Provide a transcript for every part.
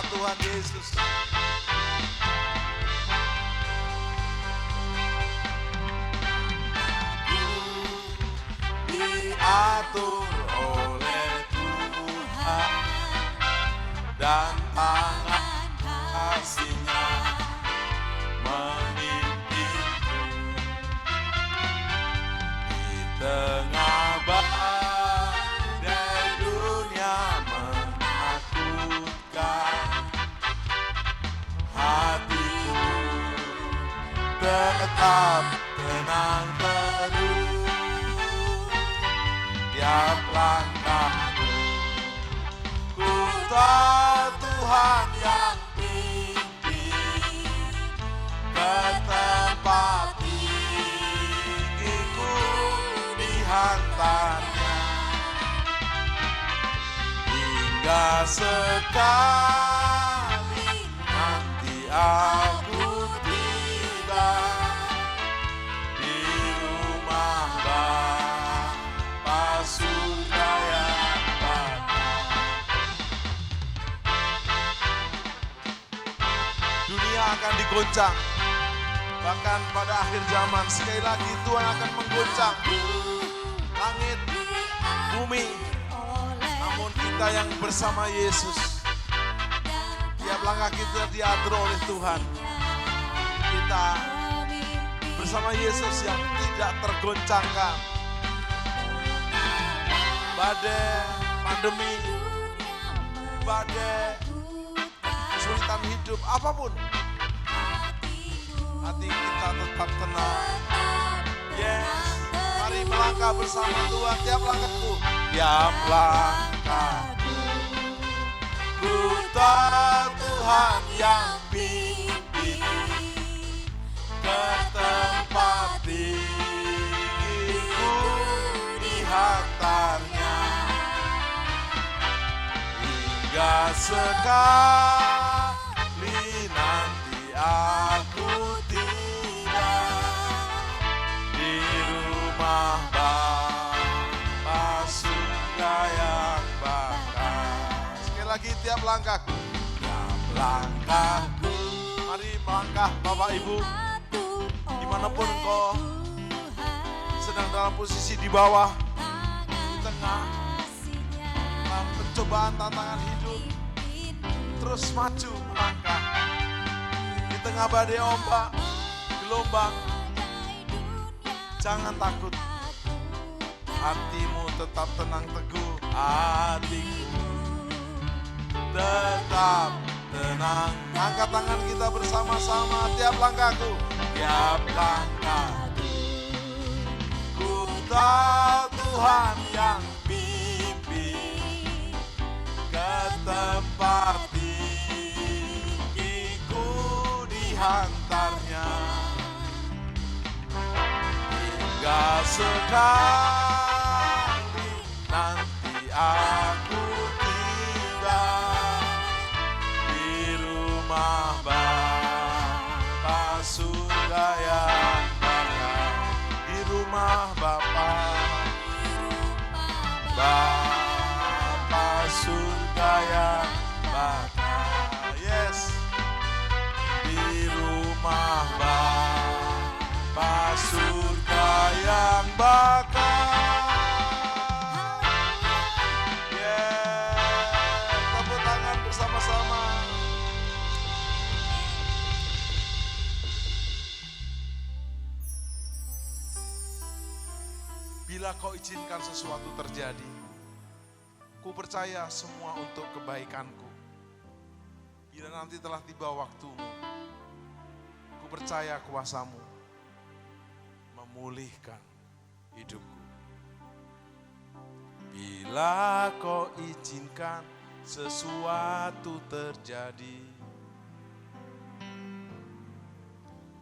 Tuhan Yesus. Diatur oleh Tuhan dan tangan kasih-Nya memimpinku di tengah badai dunia menakutkan. Hatiku tetap tenang teduh. Tiap langkahku, ku tahu Tuhan yang pimpin ke tempat tinggiku dihantarnya. Hingga sekali nanti aku tiba di rumah Bapa surga yang bakal. Dunia akan digoncang, bahkan pada akhir zaman sekali lagi Tuhan akan menggoncang langit, bumi. Namun kita yang bersama Yesus, tiap langkah kita diatur oleh Tuhan. Kita bersama Yesus yang tidak tergoncangkan. Badai pandemi, badai kesulitan hidup, apapun, hati kita tetap tenang. Yes, mari melangkah bersama Tuhan. Tiap langkahku, tiap langkahku, ku tahu Tuhan yang pimpin ke tempat tinggiku dihantarnya. Hingga sekali nanti aku tiba di rumah Bapa surga yang bakal. Sekali lagi tiap langkahku, tiap langkahku. Mari melangkah Bapak Ibu, dimanapun engkau sedang dalam posisi di bawah, di tengah dalam pencobaan tantangan hidup, terus maju melangkah di tengah badai ombak, gelombang. Jangan takut, hatimu tetap tenang teguh. Hatiku tetap tenang. Angkat tangan kita bersama-sama. Tiap langkahku, tiap langkahku, ku tahu Tuhan yang pimpin ke tempat tinggiku dihantarnya. Hingga sekali nanti aku tiba di rumah Bapa surga yang bakal. Di rumah Bapa surga yang bakal. Yes, di rumah Bapa surga yang bakal. Tepuk tangan bersama-sama. Bila kau izinkan sesuatu terjadi, ku percaya semua untuk kebaikanku. Bila nanti telah tiba waktumu, ku percaya kuasamu memulihkan hidupku. Bila kau izinkan sesuatu terjadi,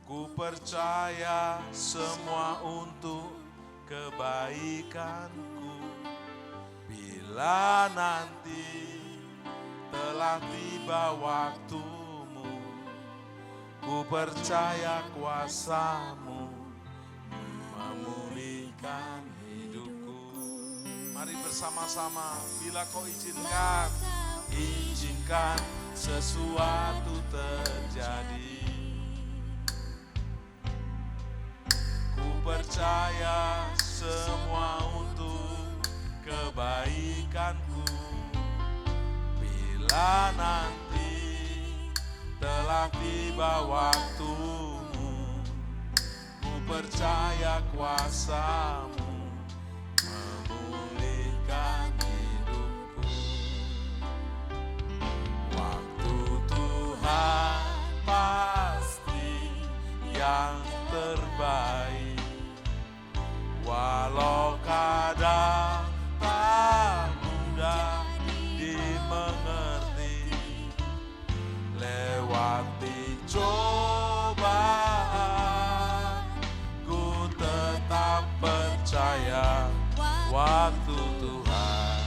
ku percaya semua untuk kebaikanku. Bila nanti telah tiba waktumu, ku percaya kuasamu memulihkan hidupku. Mari bersama-sama, bila kau izinkan sesuatu terjadi. Ku percaya semua untuk kebaikanku. Bila nanti telah tiba waktumu, ku percaya kuasa-Mu memulihkan hidupku. Waktu Tuhan pasti yang terbaik, walau kadang tak mudah dimengerti. Lewati cobaan, ku tetap percaya waktu Tuhan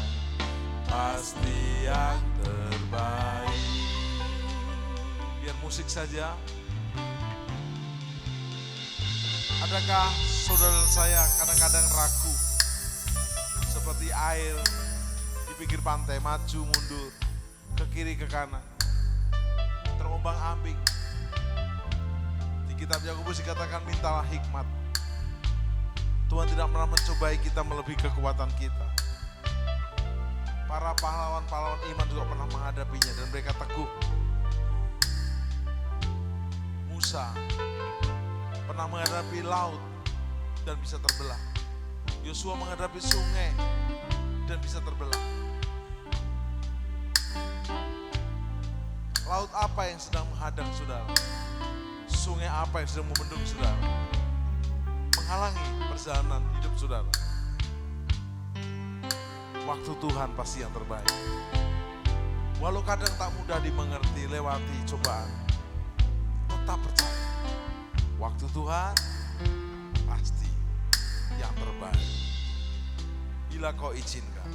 pasti yang terbaik. Biar musik saja. Adakah saudara saya kadang-kadang ragu seperti air di pinggir pantai, maju mundur, ke kiri ke kanan, terombang-ambing. Di kitab Yakobus dikatakan mintalah hikmat. Tuhan tidak pernah mencobai kita melebihi kekuatan kita. Para pahlawan-pahlawan iman juga pernah menghadapinya dan mereka teguh. Musa pernah menghadapi laut dan bisa terbelah. Yosua menghadapi sungai dan bisa terbelah. Laut apa yang sedang menghadang saudara? Sungai apa yang sedang membendung saudara? Menghalangi perjalanan hidup saudara. Waktu Tuhan pasti yang terbaik. Walau kadang tak mudah dimengerti lewati cobaan, tetap percaya. Waktu Tuhan pasti yang terbaik. Bila kau izinkan.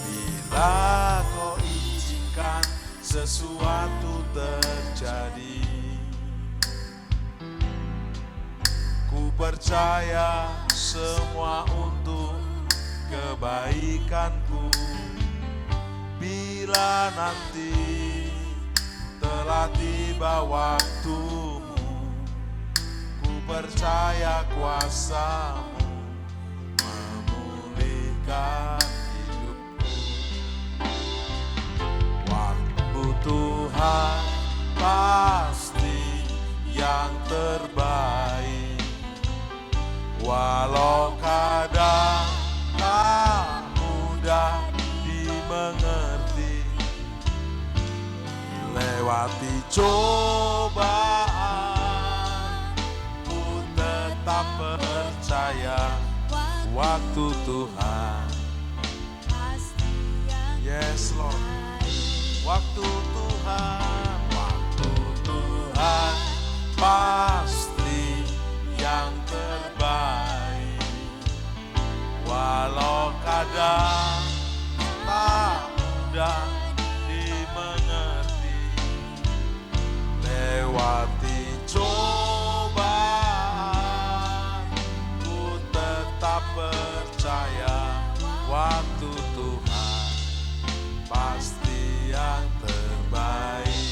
Bila kau izinkan sesuatu terjadi, ku percaya semua untuk kebaikanku. Bila nanti telah tiba waktumu, ku percaya kuasa-Mu memulihkan hidupku. Waktu Tuhan pasti yang terbaik, walau kadang tak mudah dimengerti. Lewati cobaan, ku tetap percaya waktu Tuhan. Yes Lord, waktu Tuhan pasti yang terbaik, walau kadang tak mudah dimengerti. Lewati cobaan, ku tetap percaya waktu Tuhan pasti yang terbaik.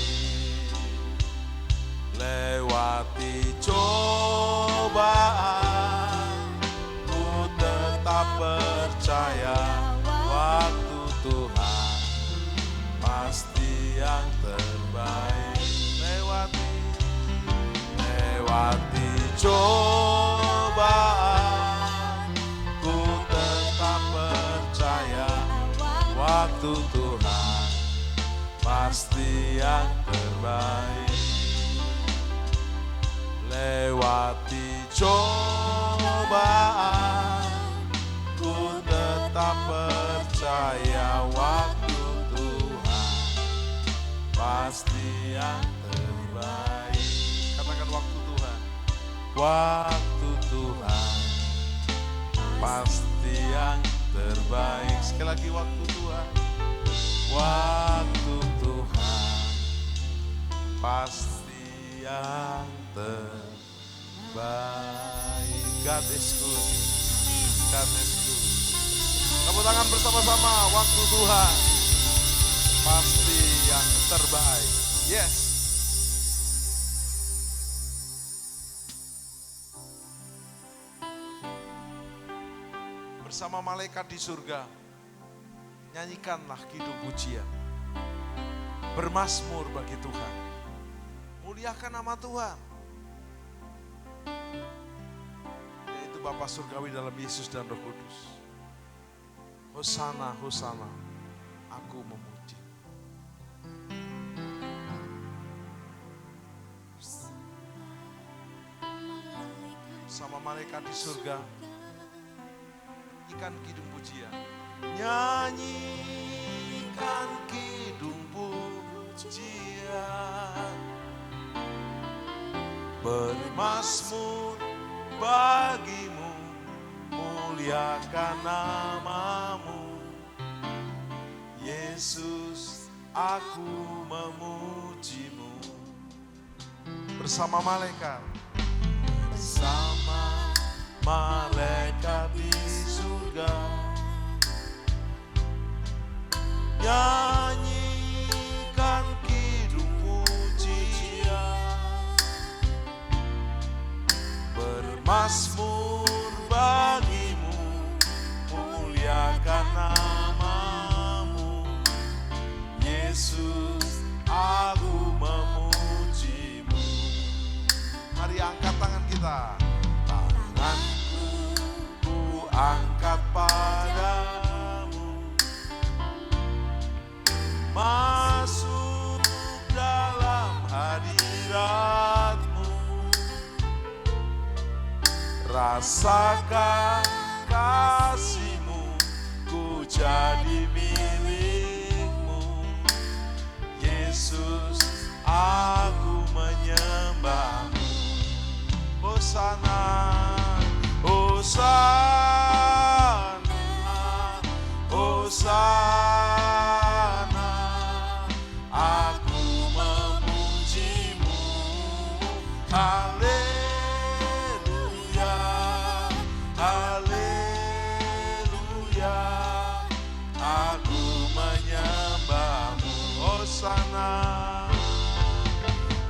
Lewati cobaan, ku tetap percaya waktu Tuhan pasti yang terbaik. Lewati cobaan, ku tetap percaya waktu Tuhan pasti yang terbaik. Lewati cobaan, ku tetap percaya waktu Tuhan pasti yang terbaik. Katakan waktu Tuhan. Waktu Tuhan pasti yang terbaik. Sekali lagi waktu Tuhan. Waktu Tuhan pasti yang terbaik. God is good. God is good. Tepuk tangan bersama-sama, waktu Tuhan pasti yang terbaik. Yes. Bersama malaikat di surga, nyanyikanlah kidung pujian. Bermazmur bagi Tuhan. Muliakan nama Tuhan. Yaitu Bapa Surgawi dalam Yesus dan Roh Kudus. Hosana, Hosana, aku memuji. Sama malaikat di surga, nyanyikan kidung pujian. Nyanyikan kidung pujian. Bermazmur bagimu, muliakan namamu. Yesus, aku memujimu. Bersama malaikat. Bersama malaikat di surga, nyanyikan kidung pujian. Bermazmur bagimu, muliakan namamu. Yesus, aku memujimu. Mari angkat tangan kita. Tanganku ku angkat padamu, masuk dalam hadiratmu. Rasakan kasih-Mu, ku jadi milik-Mu. Yesus, aku menyembah-Mu. Hosana, Hosana, Hosana, aku memuji-Mu. Haleluya, haleluya, aku menyembah-Mu. Hosana,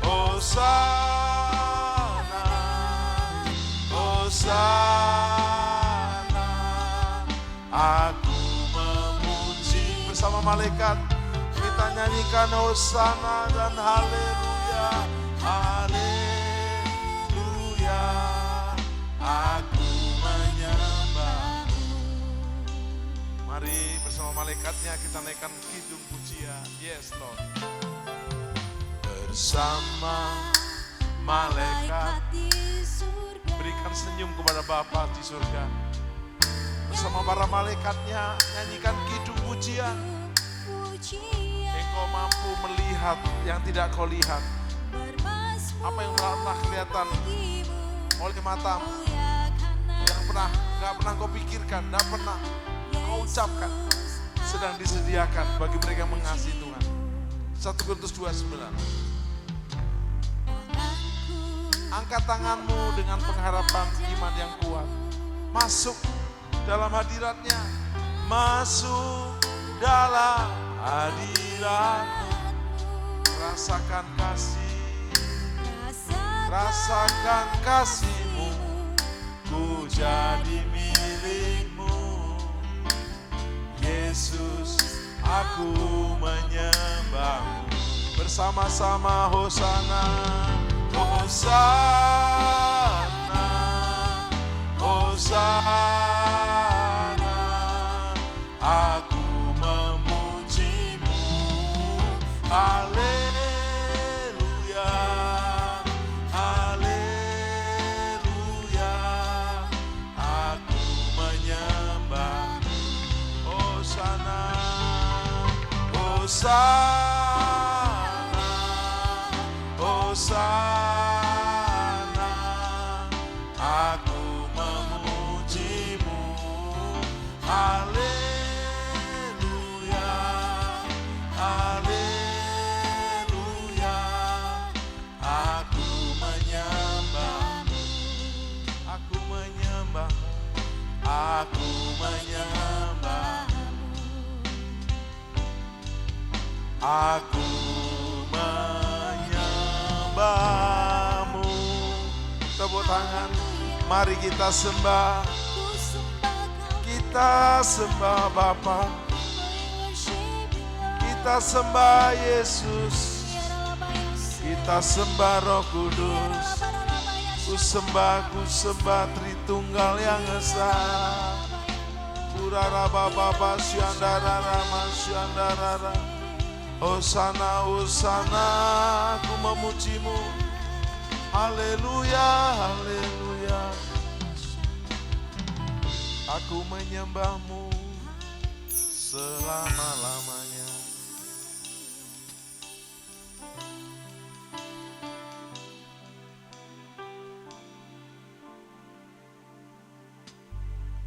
Hosana, Hosana, aku memuji. Bersama malaikat kita nyanyikan Hosana dan haleluya, haleluya, aku menyembah-Mu. Mari bersama malaikatnya kita naikkan kidung pujian. Yes Lord. Bersama malaikat berikan senyum kepada Bapa di surga. Bersama para malaikatnya nyanyikan kidung pujian. Engkau mampu melihat yang tidak kau lihat. Apa yang telah kelihatan oleh matamu, yang gak pernah kau pikirkan, gak pernah kau ucapkan, sedang disediakan bagi mereka yang mengasihi Tuhan. 1 Korintus 2:9. Angkat tanganmu dengan pengharapan iman yang kuat. Masuk dalam hadiratnya. Masuk dalam hadiratmu. Rasakan kasih. Rasakan kasih-Mu. Ku jadi milik-Mu. Yesus, aku menyembah-Mu. Bersama-sama Hosana. Hosana, Hosana, aku memuji-Mu. Haleluya, haleluya, aku menyembah-Mu. Hosana, Hosana, Hosana. Haleluya, haleluya, aku menyembah-Mu, aku menyembah-Mu, aku menyembah-Mu. Aku menyembahmu. Tepuk tangan, mari kita sembah. Kita sembah Bapa, kita sembah Yesus, kita sembah Roh Kudus. Ku sembah Tritunggal yang Esa. Kurara Bapa Syandara Rama Syandara. Hosana, Hosana, aku memujimu. Haleluya, haleluya. Aku menyembahmu selama-lamanya.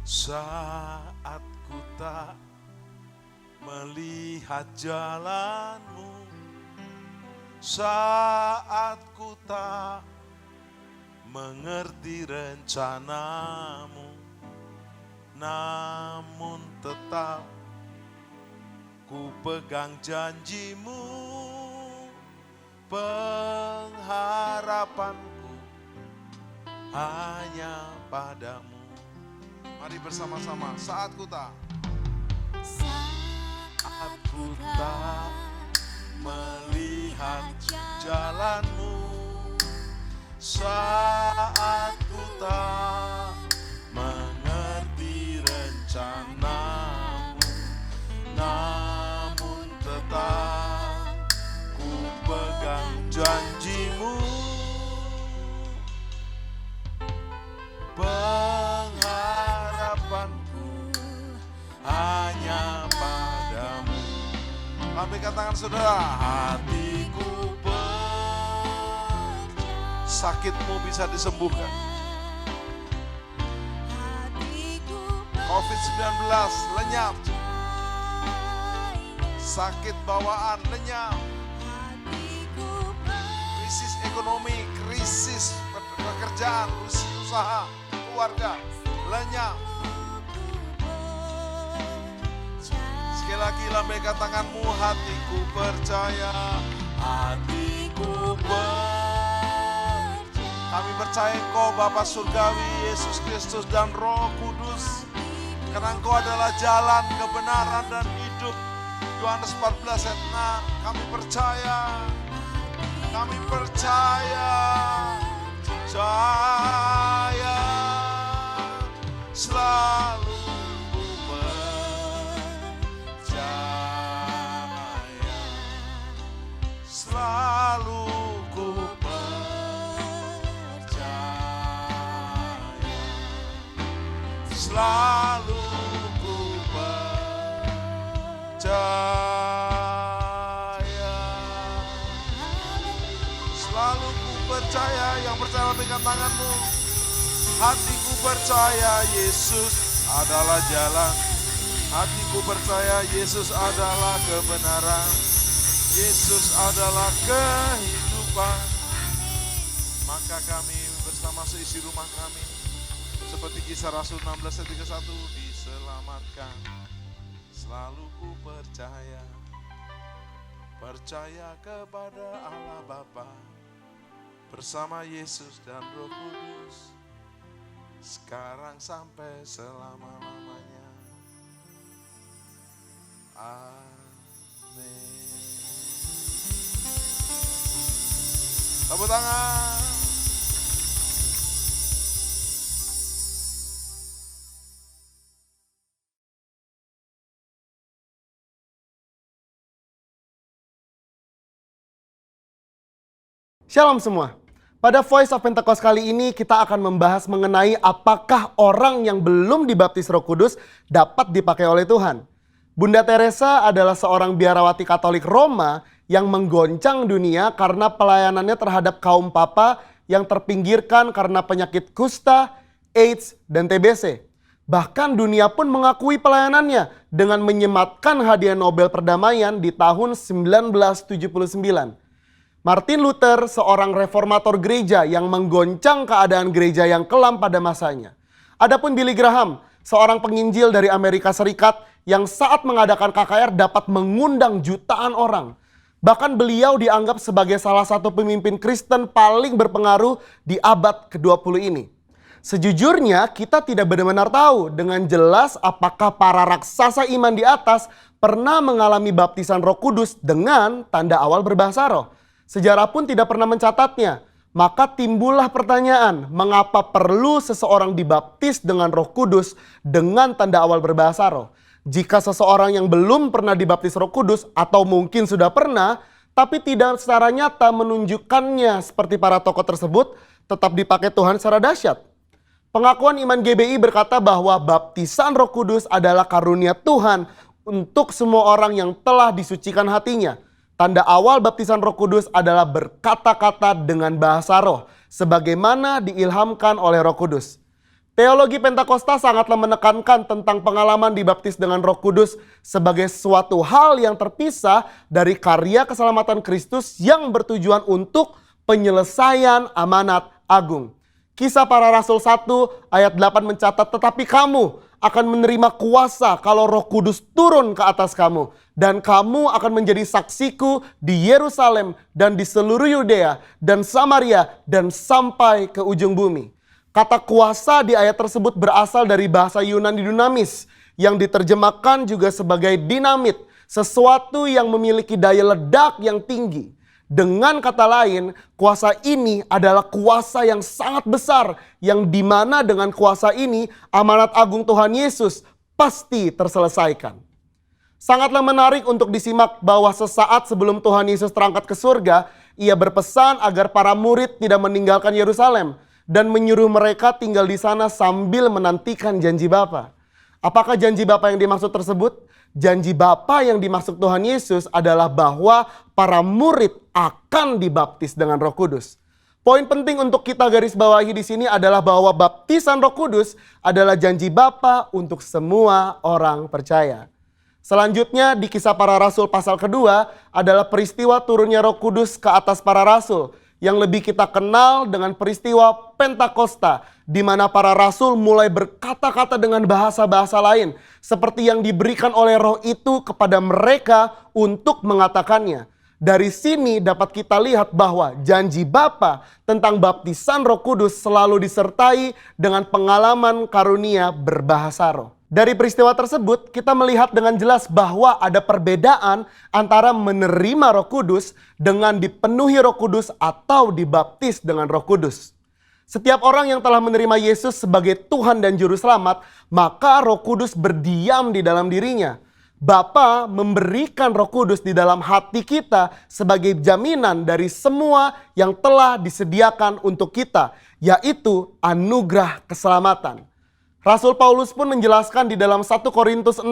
Saat ku tak melihat jalanmu, saat ku tak mengerti rencanamu, namun tetap ku pegang janjimu, pengharapanku hanya padamu. Mari bersama-sama, saat ku tak melihat jalanmu, saat ku tak mengerti rencanamu, namun tetap ku pegang janjimu, pengharapanku hanya padamu. Lambaikan tangan saudara. Hatiku sakitmu bisa disembuhkan. COVID-19 lenyap. Sakit bawaan lenyap. Krisis ekonomi, krisis pekerjaan, usaha, keluarga lenyap. Sekali lagi lambaikan tanganmu. Hatiku percaya, hatiku percaya. Kami percaya Engkau Bapa Surgawi, Yesus Kristus dan Roh Kudus. Karena Engkau adalah jalan, kebenaran dan hidup. Yohanes 14 ayat 6. Kami percaya, kami percaya, percaya selalu. Selalu ku percaya, selalu ku percaya, selalu ku percaya. Yang percaya lambaikan tanganmu. Hatiku percaya Yesus adalah jalan, hatiku percaya Yesus adalah kebenaran, Yesus adalah kehidupan. Maka kami bersama seisi rumah kami, seperti Kisah Rasul 16 ayat 31, diselamatkan. Selalu ku percaya, percaya kepada Allah Bapa bersama Yesus dan Roh Kudus, sekarang sampai selama-lamanya. Amin. Tepuk tangan. Shalom semua. Pada Voice of Pentecost kali ini kita akan membahas mengenai apakah orang yang belum dibaptis Roh Kudus dapat dipakai oleh Tuhan. Bunda Teresa adalah seorang biarawati Katolik Roma yang menggoncang dunia karena pelayanannya terhadap kaum papa yang terpinggirkan karena penyakit kusta, AIDS, dan TBC. Bahkan dunia pun mengakui pelayanannya dengan menyematkan hadiah Nobel Perdamaian di tahun 1979. Martin Luther, seorang reformator gereja yang menggoncang keadaan gereja yang kelam pada masanya. Adapun Billy Graham, seorang penginjil dari Amerika Serikat yang saat mengadakan KKR dapat mengundang jutaan orang. Bahkan beliau dianggap sebagai salah satu pemimpin Kristen paling berpengaruh di abad ke-20 ini. Sejujurnya kita tidak benar-benar tahu dengan jelas apakah para raksasa iman di atas pernah mengalami baptisan Roh Kudus dengan tanda awal berbahasa roh. Sejarah pun tidak pernah mencatatnya. Maka timbullah pertanyaan, mengapa perlu seseorang dibaptis dengan Roh Kudus dengan tanda awal berbahasa roh? Jika seseorang yang belum pernah dibaptis Roh Kudus atau mungkin sudah pernah, tapi tidak secara nyata menunjukkannya seperti para tokoh tersebut, tetap dipakai Tuhan secara dahsyat. Pengakuan iman GBI berkata bahwa baptisan Roh Kudus adalah karunia Tuhan untuk semua orang yang telah disucikan hatinya. Tanda awal baptisan Roh Kudus adalah berkata-kata dengan bahasa roh, sebagaimana diilhamkan oleh Roh Kudus. Teologi Pentakosta sangatlah menekankan tentang pengalaman dibaptis dengan Roh Kudus sebagai suatu hal yang terpisah dari karya keselamatan Kristus yang bertujuan untuk penyelesaian amanat agung. Kisah Para Rasul 1 ayat 8 mencatat, tetapi kamu akan menerima kuasa kalau Roh Kudus turun ke atas kamu. Dan kamu akan menjadi saksiku di Yerusalem dan di seluruh Yudea dan Samaria dan sampai ke ujung bumi. Kata kuasa di ayat tersebut berasal dari bahasa Yunani dunamis yang diterjemahkan juga sebagai dinamit, sesuatu yang memiliki daya ledak yang tinggi. Dengan kata lain, kuasa ini adalah kuasa yang sangat besar, yang dimana dengan kuasa ini amanat agung Tuhan Yesus pasti terselesaikan. Sangatlah menarik untuk disimak bahwa sesaat sebelum Tuhan Yesus terangkat ke surga, ia berpesan agar para murid tidak meninggalkan Yerusalem dan menyuruh mereka tinggal di sana sambil menantikan janji Bapa. Apakah janji Bapa yang dimaksud tersebut? Janji Bapa yang dimaksud Tuhan Yesus adalah bahwa para murid akan dibaptis dengan Roh Kudus. Poin penting untuk kita garis bawahi di sini adalah bahwa baptisan Roh Kudus adalah janji Bapa untuk semua orang percaya. Selanjutnya di Kisah Para Rasul pasal kedua adalah peristiwa turunnya Roh Kudus ke atas para rasul yang lebih kita kenal dengan peristiwa Pentakosta, di mana para rasul mulai berkata-kata dengan bahasa-bahasa lain seperti yang diberikan oleh Roh itu kepada mereka untuk mengatakannya. Dari sini dapat kita lihat bahwa janji Bapa tentang baptisan Roh Kudus selalu disertai dengan pengalaman karunia berbahasa roh. Dari peristiwa tersebut kita melihat dengan jelas bahwa ada perbedaan antara menerima Roh Kudus dengan dipenuhi Roh Kudus atau dibaptis dengan Roh Kudus. Setiap orang yang telah menerima Yesus sebagai Tuhan dan Juru Selamat, maka Roh Kudus berdiam di dalam dirinya. Bapa memberikan Roh Kudus di dalam hati kita sebagai jaminan dari semua yang telah disediakan untuk kita, yaitu anugerah keselamatan. Rasul Paulus pun menjelaskan di dalam 1 Korintus 6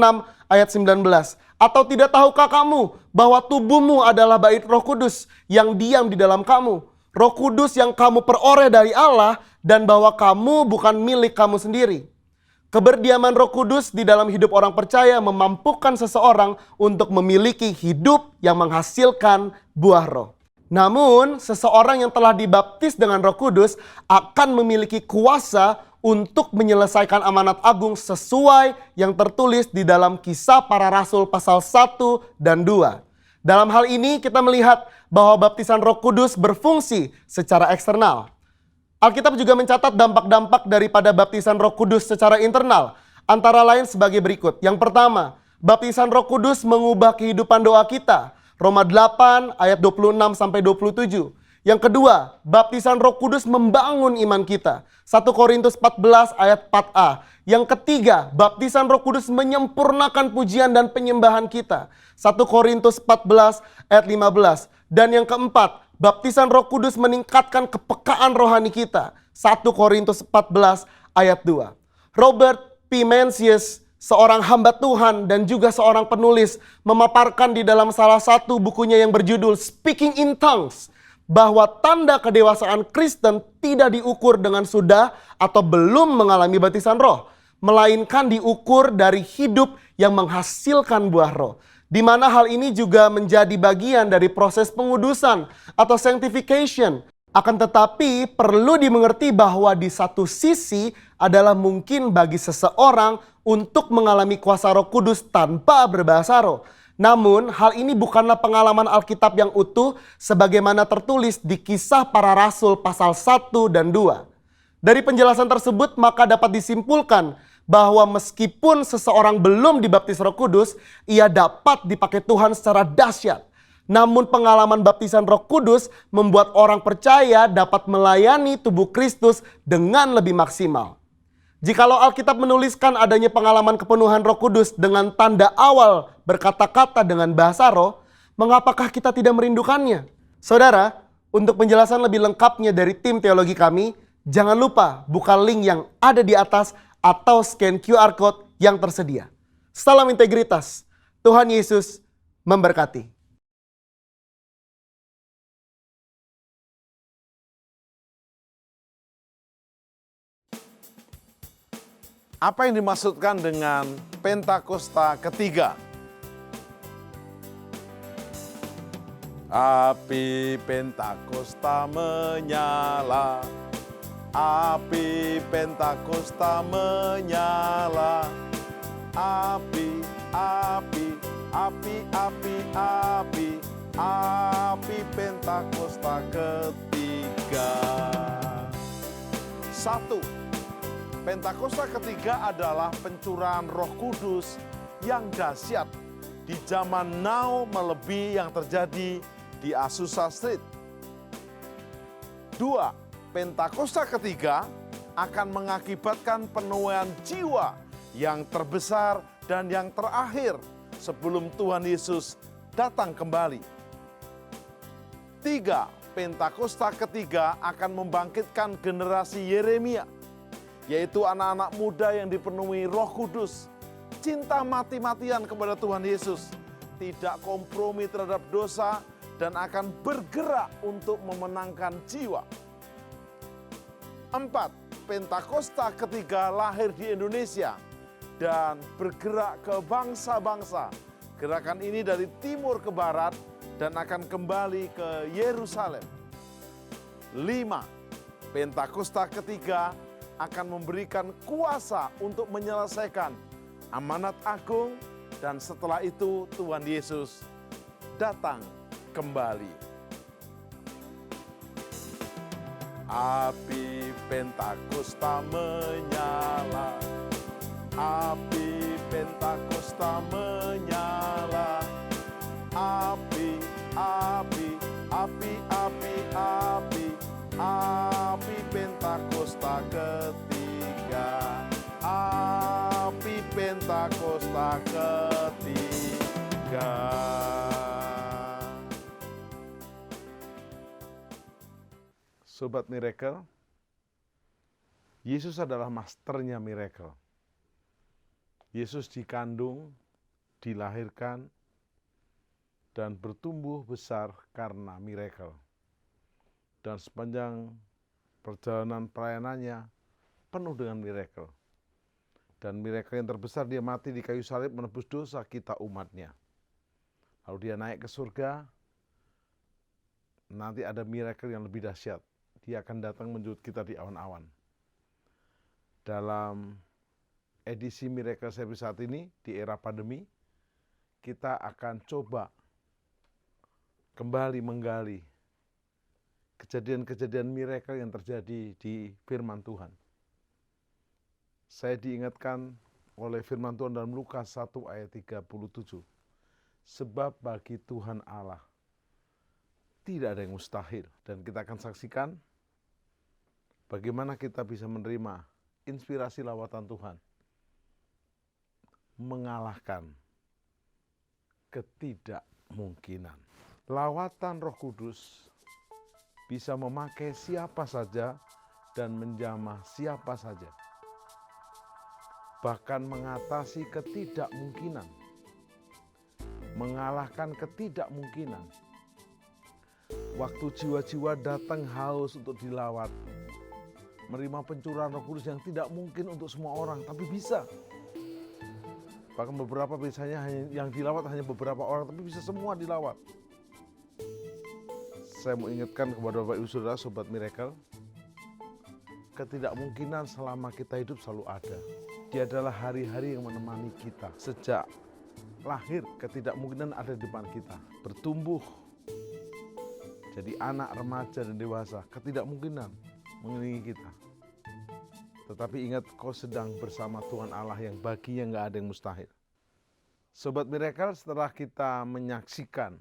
ayat 19. Atau tidak tahukah kamu bahwa tubuhmu adalah bait Roh Kudus yang diam di dalam kamu? Roh Kudus yang kamu peroleh dari Allah dan bahwa kamu bukan milik kamu sendiri. Keberdiaman Roh Kudus di dalam hidup orang percaya memampukan seseorang untuk memiliki hidup yang menghasilkan buah roh. Namun, seseorang yang telah dibaptis dengan Roh Kudus akan memiliki kuasa untuk menyelesaikan amanat agung sesuai yang tertulis di dalam Kisah Para Rasul pasal 1 dan 2. Dalam hal ini kita melihat bahwa baptisan Roh Kudus berfungsi secara eksternal. Alkitab juga mencatat dampak-dampak daripada baptisan Roh Kudus secara internal, antara lain sebagai berikut. Yang pertama, baptisan Roh Kudus mengubah kehidupan doa kita. Roma 8 ayat 26-27. Yang kedua, baptisan Roh Kudus membangun iman kita. 1 Korintus 14 ayat 4a. Yang ketiga, baptisan Roh Kudus menyempurnakan pujian dan penyembahan kita. 1 Korintus 14 ayat 15. Dan yang keempat, baptisan Roh Kudus meningkatkan kepekaan rohani kita. 1 Korintus 14 ayat 2. Robert P. Mencius, seorang hamba Tuhan dan juga seorang penulis, memaparkan di dalam salah satu bukunya yang berjudul Speaking in Tongues, bahwa tanda kedewasaan Kristen tidak diukur dengan sudah atau belum mengalami baptisan roh, melainkan diukur dari hidup yang menghasilkan buah roh. Di mana hal ini juga menjadi bagian dari proses pengudusan atau sanctification, Akan tetapi perlu dimengerti bahwa di satu sisi adalah mungkin bagi seseorang untuk mengalami kuasa Roh Kudus tanpa berbahasa roh. Namun hal ini bukanlah pengalaman Alkitab yang utuh sebagaimana tertulis di Kisah Para Rasul pasal 1 dan 2. Dari penjelasan tersebut maka dapat disimpulkan bahwa meskipun seseorang belum dibaptis Roh Kudus, ia dapat dipakai Tuhan secara dahsyat. Namun pengalaman baptisan Roh Kudus membuat orang percaya dapat melayani tubuh Kristus dengan lebih maksimal. Jikalau Alkitab menuliskan adanya pengalaman kepenuhan Roh Kudus dengan tanda awal berkata-kata dengan bahasa roh, mengapakah kita tidak merindukannya? Saudara, untuk penjelasan lebih lengkapnya dari tim teologi kami, jangan lupa buka link yang ada di atas atau scan QR Code yang tersedia. Salam integritas. Tuhan Yesus memberkati. Apa yang dimaksudkan dengan Pentakosta ketiga? Api Pentakosta menyala, api Pentakosta menyala, api, api, api, api, api, api Pentakosta ketiga. 1. Pentakosta ketiga adalah pencurahan Roh Kudus yang dahsyat di zaman now melebihi yang terjadi di Azusa Street. 2. Pentakosta ketiga akan mengakibatkan penuaian jiwa yang terbesar dan yang terakhir sebelum Tuhan Yesus datang kembali. 3. Pentakosta ketiga akan membangkitkan generasi Yeremia, yaitu anak-anak muda yang dipenuhi Roh Kudus, cinta mati-matian kepada Tuhan Yesus, tidak kompromi terhadap dosa, dan akan bergerak untuk memenangkan jiwa. 4. Pentakosta ketiga lahir di Indonesia dan bergerak ke bangsa-bangsa. Gerakan ini dari timur ke barat dan akan kembali ke Yerusalem. 5. Pentakosta ketiga akan memberikan kuasa untuk menyelesaikan amanat agung, dan setelah itu Tuhan Yesus datang kembali. Api Pentakosta menyala, api Pentakosta menyala, api, api, api, api, api, api Pentakosta ketiga, api Pentakosta ketiga. Sobat Miracle, Yesus adalah masternya miracle. Yesus dikandung, dilahirkan, dan bertumbuh besar karena miracle. Dan sepanjang perjalanan pelayanannya penuh dengan miracle. Dan miracle yang terbesar, dia mati di kayu salib menebus dosa kita umatnya. Lalu dia naik ke surga, nanti ada miracle yang lebih dahsyat. Dia akan datang menjemput kita di awan-awan. Dalam edisi Miracle Service saat ini, di era pandemi, kita akan coba kembali menggali kejadian-kejadian miracle yang terjadi di firman Tuhan. Saya diingatkan oleh firman Tuhan dalam Lukas 1 ayat 37. Sebab bagi Tuhan Allah tidak ada yang mustahil. Dan kita akan saksikan bagaimana kita bisa menerima inspirasi lawatan Tuhan, mengalahkan ketidakmungkinan. Lawatan Roh Kudus bisa memakai siapa saja dan menjamah siapa saja. Bahkan mengatasi ketidakmungkinan, mengalahkan ketidakmungkinan. Waktu jiwa-jiwa datang haus untuk dilawat, menerima pencurahan Roh Kudus yang tidak mungkin untuk semua orang, tapi bisa. Bahkan beberapa biasanya yang dilawat hanya beberapa orang, tapi bisa semua dilawat. Saya mau ingatkan kepada Bapak Ibu Saudara, Sobat Miracle, ketidakmungkinan selama kita hidup selalu ada. Dia adalah hari-hari yang menemani kita. Sejak lahir, ketidakmungkinan ada di depan kita. Bertumbuh, jadi anak, remaja, dan dewasa, ketidakmungkinan mengelilingi kita. Tetapi ingat, kau sedang bersama Tuhan Allah yang baginya nggak ada yang mustahil. Sobat Miracle, setelah kita menyaksikan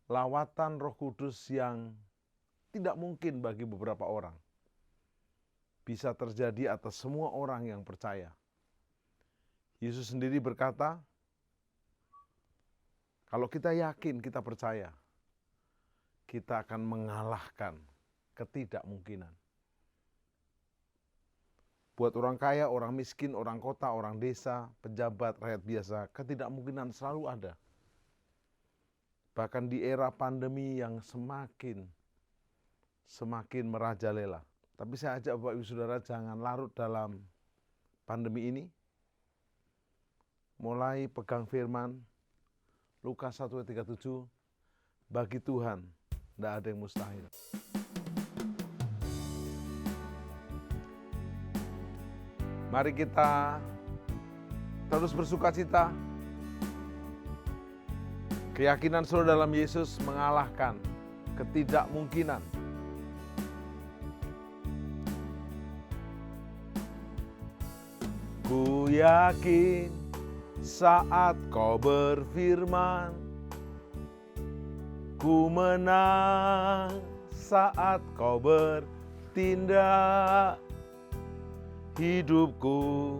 lawatan Roh Kudus yang tidak mungkin bagi beberapa orang, bisa terjadi atas semua orang yang percaya. Yesus sendiri berkata, kalau kita yakin, kita percaya, kita akan mengalahkan ketidakmungkinan. Buat orang kaya, orang miskin, orang kota, orang desa, pejabat, rakyat biasa, ketidakmungkinan selalu ada. Bahkan di era pandemi yang semakin merajalela. Tapi saya ajak Bapak Ibu Saudara jangan larut dalam pandemi ini. Mulai pegang firman, Lukas 1:37, bagi Tuhan tidak ada yang mustahil. Mari kita terus bersukacita. Keyakinan saudara dalam Yesus mengalahkan ketidakmungkinan. Ku yakin saat kau berfirman, ku menang saat kau bertindak. Hidupku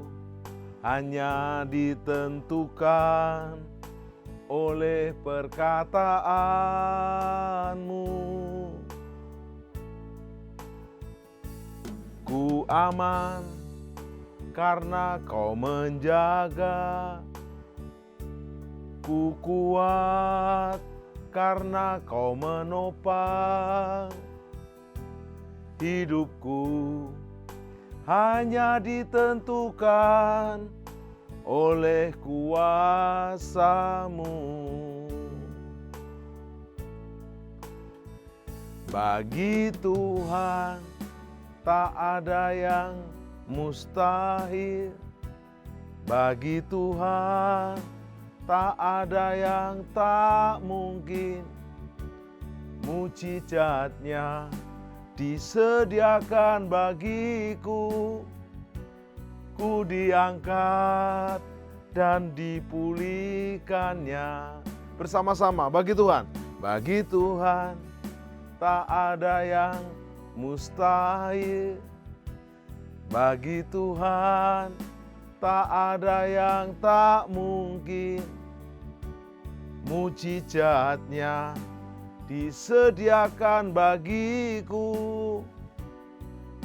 hanya ditentukan oleh perkataanmu. Ku aman karena kau menjaga. Ku kuat karena kau menopang. Hidupku hanya ditentukan oleh kuasa-Mu. Bagi Tuhan tak ada yang mustahil. Bagi Tuhan tak ada yang tak mungkin. Mujizatnya disediakan bagiku. Ku diangkat dan dipulihkannya. Bersama-sama, bagi Tuhan. Bagi Tuhan tak ada yang mustahil. Bagi Tuhan tak ada yang tak mungkin. Mujizatnya disediakan bagiku.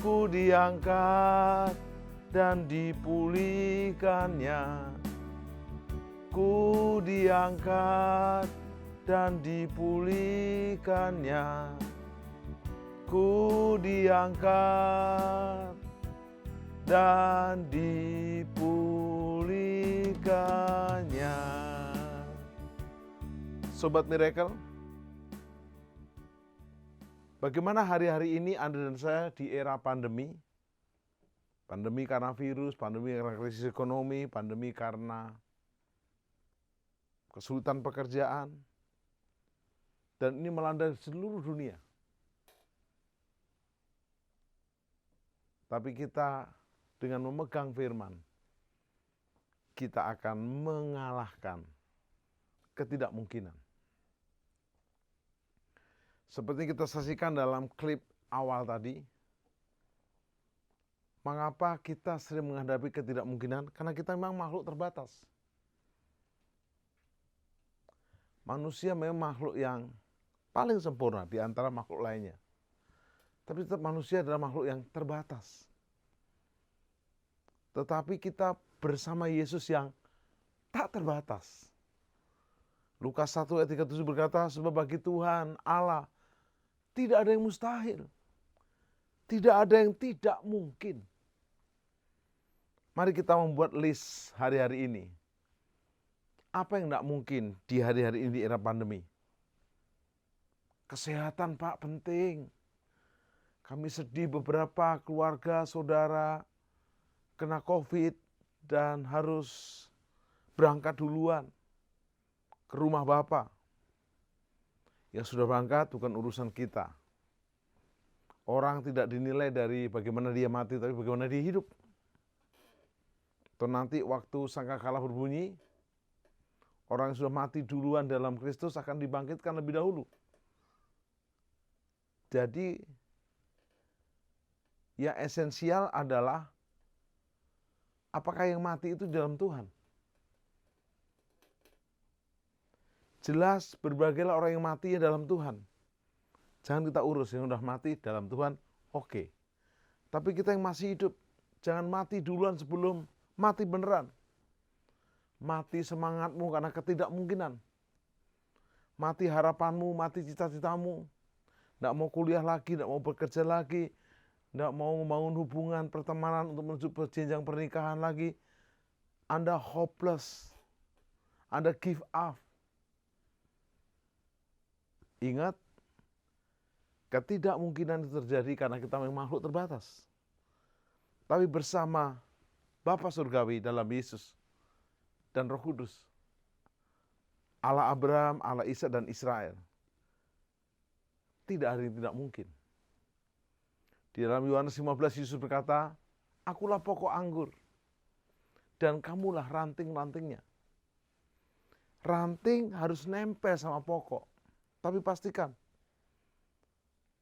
Ku diangkat dan dipulihkannya. Ku diangkat dan dipulihkannya. Ku diangkat dan dipulihkannya. Sobat Miracle, bagaimana hari-hari ini Anda dan saya di era pandemi? Pandemi karena virus, pandemi karena krisis ekonomi, pandemi karena kesulitan pekerjaan. Dan ini melanda seluruh dunia. Tapi kita dengan memegang firman, kita akan mengalahkan ketidakmungkinan. Seperti kita saksikan dalam klip awal tadi, mengapa kita sering menghadapi ketidakmungkinan? Karena kita memang makhluk terbatas. Manusia memang makhluk yang paling sempurna di antara makhluk lainnya. Tapi tetap manusia adalah makhluk yang terbatas. Tetapi kita bersama Yesus yang tak terbatas. Lukas 1:37 berkata, sebab bagi Tuhan Allah tidak ada yang mustahil. Tidak ada yang tidak mungkin. Mari kita membuat list hari-hari ini. Apa yang tidak mungkin di hari-hari ini di era pandemi? Kesehatan Pak penting. Kami sedih beberapa keluarga, saudara kena COVID dan harus berangkat duluan ke rumah Bapak. Yang sudah berangkat bukan urusan kita. Orang tidak dinilai dari bagaimana dia mati, tapi bagaimana dia hidup. Atau nanti waktu sangkakala berbunyi, orang yang sudah mati duluan dalam Kristus akan dibangkitkan lebih dahulu. Jadi, yang esensial adalah apakah yang mati itu dalam Tuhan. Jelas berbagailah orang yang mati ya dalam Tuhan. Jangan kita urus yang udah mati dalam Tuhan, oke. Tapi kita yang masih hidup, jangan mati duluan sebelum mati beneran. Mati semangatmu karena ketidakmungkinan. Mati harapanmu, mati cita-citamu. Tidak mau kuliah lagi, tidak mau bekerja lagi, tidak mau membangun hubungan pertemanan untuk menuju jenjang pernikahan lagi. Anda hopeless. Anda give up. Ingat, ketidakmungkinan itu terjadi karena kita memang makhluk terbatas. Tapi bersama Bapa Surgawi dalam Yesus dan Roh Kudus, Allah Abraham, Allah Ishak dan Israel, tidak ada yang tidak mungkin. Di dalam Yohanes 15 Yesus berkata, akulah pokok anggur dan kamulah ranting-rantingnya. Ranting harus nempel sama pokok, tapi pastikan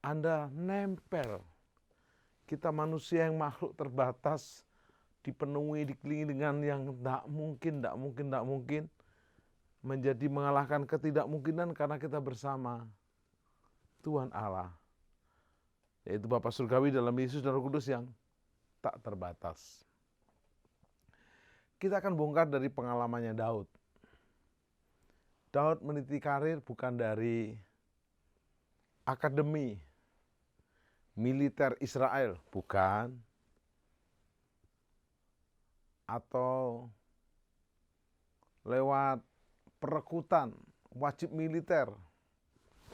Anda nempel. Kita manusia yang makhluk terbatas, dipenuhi, dikelilingi dengan yang tidak mungkin, menjadi mengalahkan ketidakmungkinan karena kita bersama Tuhan Allah, yaitu Bapa Surgawi dalam Yesus dan Roh Kudus yang tak terbatas. Kita akan bongkar dari pengalamannya Daud. Daud meniti karir bukan dari akademi militer Israel, bukan. Atau lewat perekrutan wajib militer,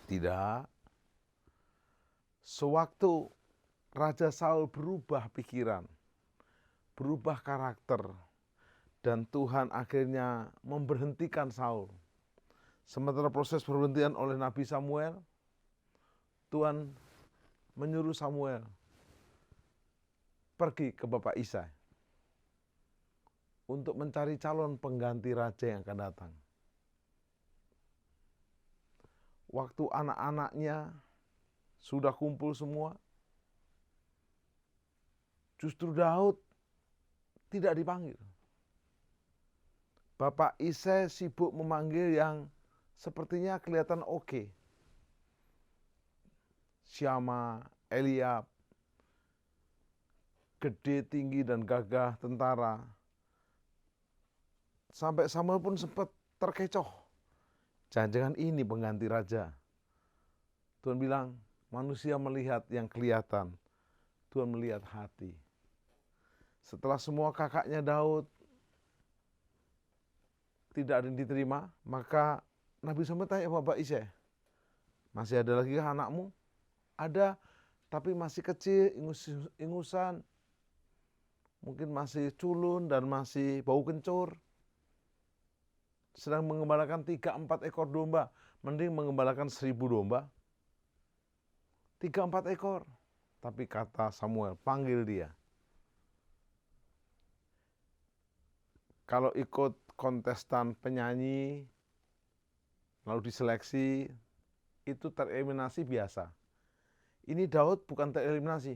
tidak. Sewaktu Raja Saul berubah pikiran, berubah karakter, dan Tuhan akhirnya memberhentikan Saul. Sementara proses perhentian oleh Nabi Samuel, Tuhan menyuruh Samuel pergi ke Bapak Isai untuk mencari calon pengganti raja yang akan datang. Waktu anak-anaknya sudah kumpul semua, justru Daud tidak dipanggil. Bapak Isai sibuk memanggil yang sepertinya kelihatan oke. Syama, Eliab, gede, tinggi, dan gagah tentara. Sampai Samuel pun sempat terkecoh. Jangan-jangan ini pengganti raja. Tuhan bilang, manusia melihat yang kelihatan, Tuhan melihat hati. Setelah semua kakaknya Daud tidak ada yang diterima, maka Nabi Samuel tanya Bapak Isai, masih ada lagi anakmu? Ada, tapi masih kecil, ingusan, mungkin masih culun dan masih bau kencur. Sedang mengembalakan 3-4 ekor domba, mending mengembalakan 1000 domba. 3-4 ekor. Tapi kata Samuel, panggil dia. Kalau ikut kontestan penyanyi, lalu diseleksi, itu tereliminasi biasa. Ini Daud bukan tereliminasi.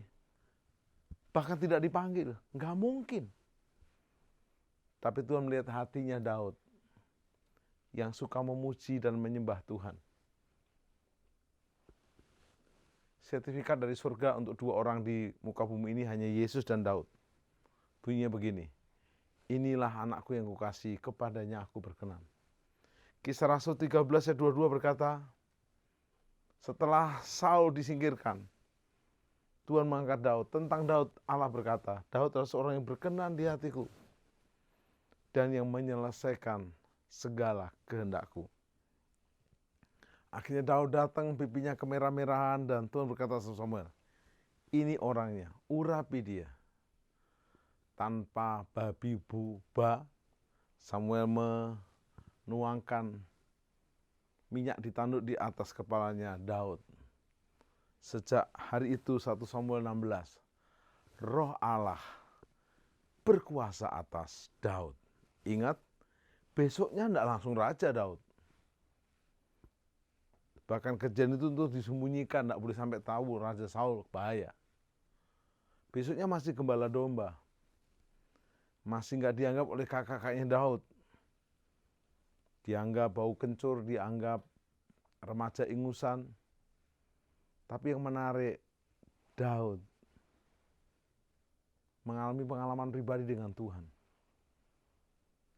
Bahkan tidak dipanggil. Nggak mungkin. Tapi Tuhan melihat hatinya Daud yang suka memuji dan menyembah Tuhan. Sertifikat dari surga untuk 2 orang di muka bumi ini hanya Yesus dan Daud. Bunyinya begini, inilah anakku yang kukasihi, kepadanya aku berkenan. Kisah Rasul 13 ayat 22 berkata, setelah Saul disingkirkan, Tuhan mengangkat Daud. Tentang Daud, Allah berkata, Daud adalah seorang yang berkenan di hatiku dan yang menyelesaikan segala kehendakku. Akhirnya Daud datang, pipinya kemerah-merahan, dan Tuhan berkata sama Samuel, ini orangnya, urapi dia. Tanpa babi buba, Samuel menuangkan minyak di tanduk di atas kepalanya Daud. Sejak hari itu 1 Samuel 16, Roh Allah berkuasa atas Daud. Ingat, besoknya tidak langsung raja Daud. Bahkan kejadian itu untuk disembunyikan, tidak boleh sampai tahu Raja Saul, bahaya. Besoknya masih gembala domba. Masih nggak dianggap oleh kakak-kakaknya Daud. Dianggap bau kencur, dianggap remaja ingusan. Tapi yang menarik, Daud mengalami pengalaman pribadi dengan Tuhan.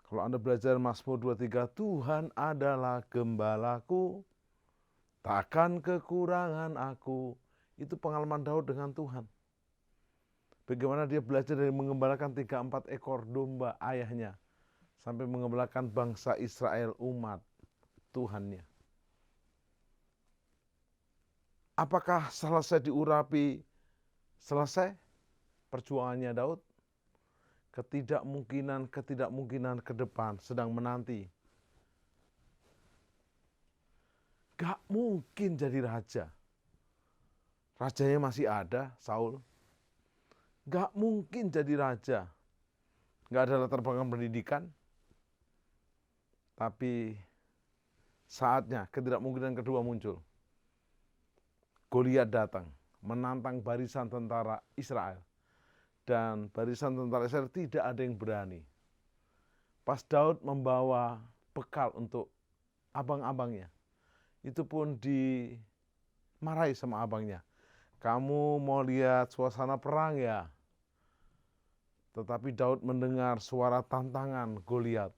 Kalau Anda belajar Mazmur 23, Tuhan adalah gembalaku, takkan kekurangan aku. Itu pengalaman Daud dengan Tuhan. Bagaimana dia belajar dari mengembalakan 3-4 ekor domba ayahnya, sampai mengembalakan bangsa Israel, umat Tuhannya. Apakah selesai diurapi? Selesai perjuangannya Daud? Ketidakmungkinan ke depan sedang menanti. Gak mungkin jadi raja. Rajanya masih ada, Saul. Gak mungkin jadi raja. Gak ada latar belakang pendidikan. Tapi saatnya ketidakmungkinan kedua muncul. Goliat datang, menantang barisan tentara Israel. Dan barisan tentara Israel tidak ada yang berani. Pas Daud membawa bekal untuk abang-abangnya, itu pun dimarahi sama abangnya. Kamu mau lihat suasana perang ya? Tetapi Daud mendengar suara tantangan Goliat.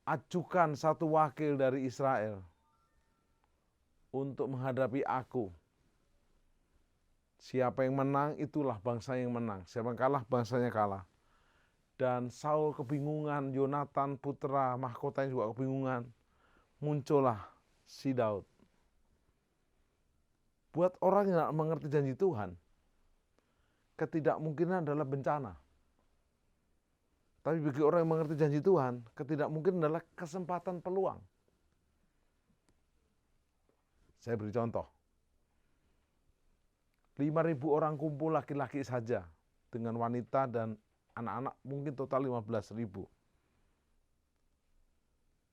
Ajukan satu wakil dari Israel untuk menghadapi aku. Siapa yang menang, itulah bangsa yang menang. Siapa yang kalah, bangsanya kalah. Dan Saul kebingungan, Yonatan putra mahkotanya juga kebingungan. Muncullah si Daud. Buat orang yang tidak mengerti janji Tuhan, ketidakmungkinan adalah bencana. Tapi bagi orang yang mengerti janji Tuhan, ketidakmungkinan adalah kesempatan peluang. Saya beri contoh. 5.000 orang kumpul laki-laki saja, dengan wanita dan anak-anak mungkin total 15.000.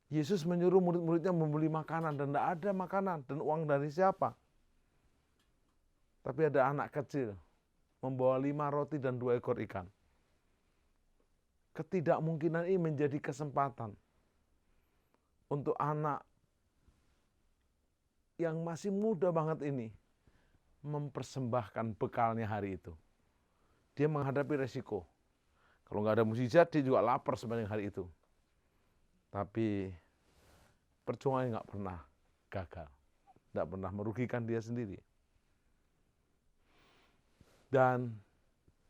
Yesus menyuruh murid-muridnya membeli makanan dan tidak ada makanan dan uang dari siapa? Tapi ada anak kecil membawa 5 roti dan 2 ekor ikan. Ketidakmungkinan ini menjadi kesempatan untuk anak yang masih muda banget ini mempersembahkan bekalnya hari itu. Dia menghadapi resiko. Kalau nggak ada mukjizat, dia juga lapar sepanjang hari itu. Tapi perjuangannya nggak pernah gagal. Nggak pernah merugikan dia sendiri. Dan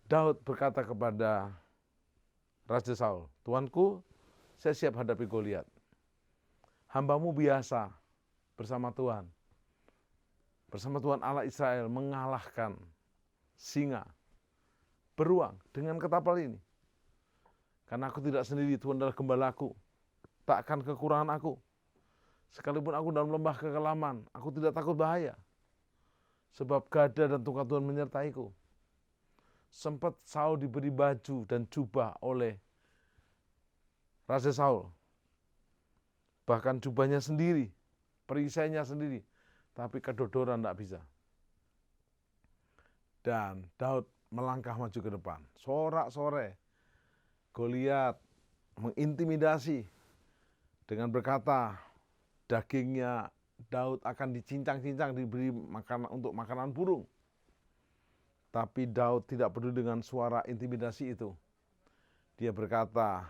Daud berkata kepada Raja Saul, Tuanku, saya siap hadapi Goliat. Hambamu biasa bersama Tuhan. Bersama Tuhan Allah Israel mengalahkan singa, beruang dengan ketapel ini. Karena aku tidak sendiri, Tuhan adalah gembalaku. Tak akan kekurangan aku. Sekalipun aku dalam lembah kekelaman, aku tidak takut bahaya. Sebab gada dan tongkat Tuhan menyertaiku. Sempat Saul diberi baju dan jubah oleh Raja Saul. Bahkan jubahnya sendiri, perisainya sendiri. Tapi kedodoran tidak bisa. Dan Daud melangkah maju ke depan. Sorak-sore Goliat mengintimidasi dengan berkata, dagingnya Daud akan dicincang-cincang, diberi makanan untuk makanan burung. Tapi Daud tidak peduli dengan suara intimidasi itu. Dia berkata,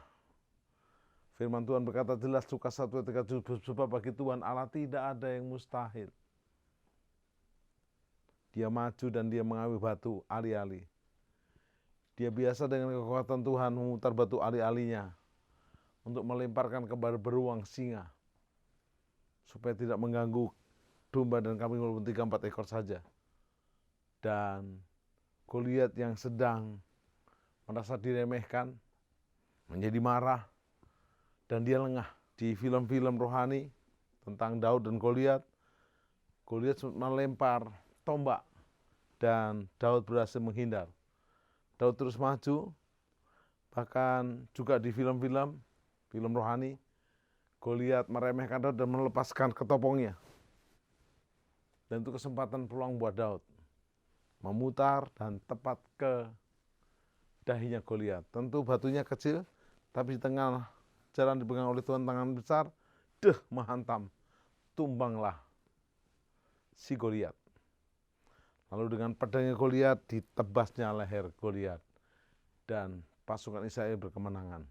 firman Tuhan berkata jelas, Lukas 1:37, sebab bagi Tuhan Allah tidak ada yang mustahil. Dia maju dan dia mengambil batu ali-ali. Dia biasa dengan kekuatan Tuhan memutar batu ali-alinya untuk melemparkan kepada beruang singa. supaya tidak mengganggu domba dan kambing walaupun 3-4 ekor saja. Dan Goliat yang sedang merasa diremehkan menjadi marah dan dia lengah. Di film-film rohani tentang Daud dan Goliat, Goliat melempar tombak dan Daud berhasil menghindar. Daud terus maju, bahkan juga di film rohani, Goliat meremehkan Daud dan melepaskan ketopongnya. Dan itu kesempatan peluang buat Daud memutar dan tepat ke dahinya Goliat. Tentu batunya kecil, tapi di tengah jalan dipegang oleh Tuhan tangan besar, menghantam, tumbanglah si Goliat. Lalu dengan pedangnya Goliat ditebasnya leher Goliat dan pasukan Israel berkemenangan.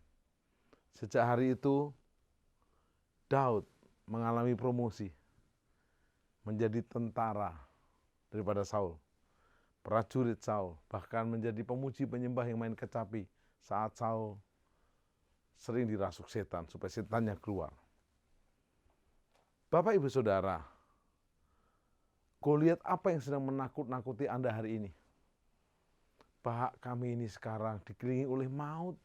Sejak hari itu Daud mengalami promosi menjadi tentara daripada Saul, prajurit Saul, bahkan menjadi pemuji penyembah yang main kecapi saat Saul sering dirasuk setan supaya setannya keluar. Bapak Ibu Saudara, Goliat apa yang sedang menakut-nakuti Anda hari ini? Pak, kami ini sekarang dikelilingi oleh maut.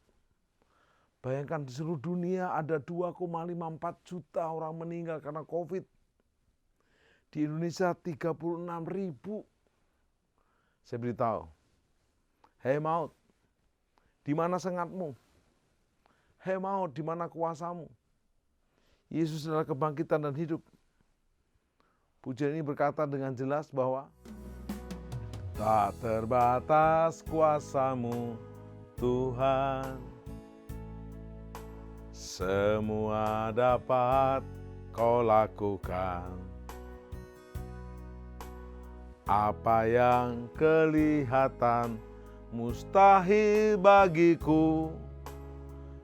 Bayangkan di seluruh dunia ada 2,54 juta orang meninggal karena COVID. Di Indonesia 36.000. Saya beritahu, hei maut, di mana sengatmu? Hei maut, di mana kuasamu? Yesus adalah kebangkitan dan hidup. Pujian ini berkata dengan jelas bahwa tak terbatas kuasamu Tuhan, semua dapat kau lakukan. Apa yang kelihatan mustahil bagiku,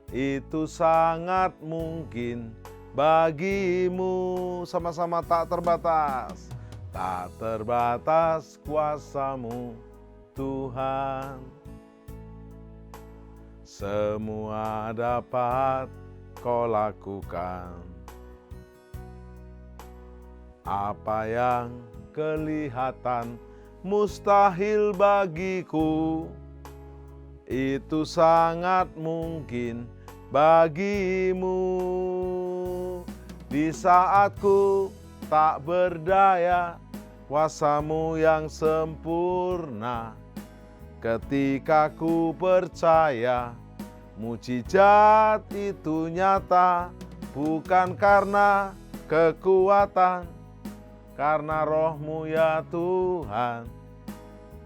itu sangat mungkin bagimu. Sama-sama, tak terbatas. Tak terbatas kuasamu Tuhan, semua dapat kau lakukan. Apa yang kelihatan mustahil bagiku, itu sangat mungkin bagimu. Di saat ku tak berdaya, kuasamu yang sempurna. Ketika ku percaya, mujizat itu nyata, bukan karena kekuatan, karena roh-Mu ya Tuhan.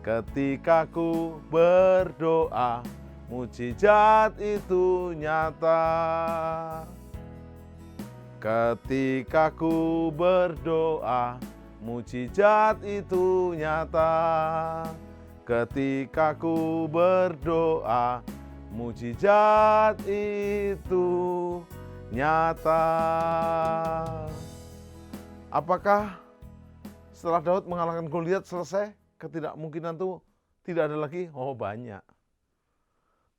Ketika ku berdoa, mujizat itu nyata. Ketika ku berdoa, mujizat itu nyata. Ketika ku berdoa, mujizat itu nyata. Apakah setelah Daud mengalahkan Goliat selesai? Ketidakmungkinan itu tidak ada lagi? Oh, banyak.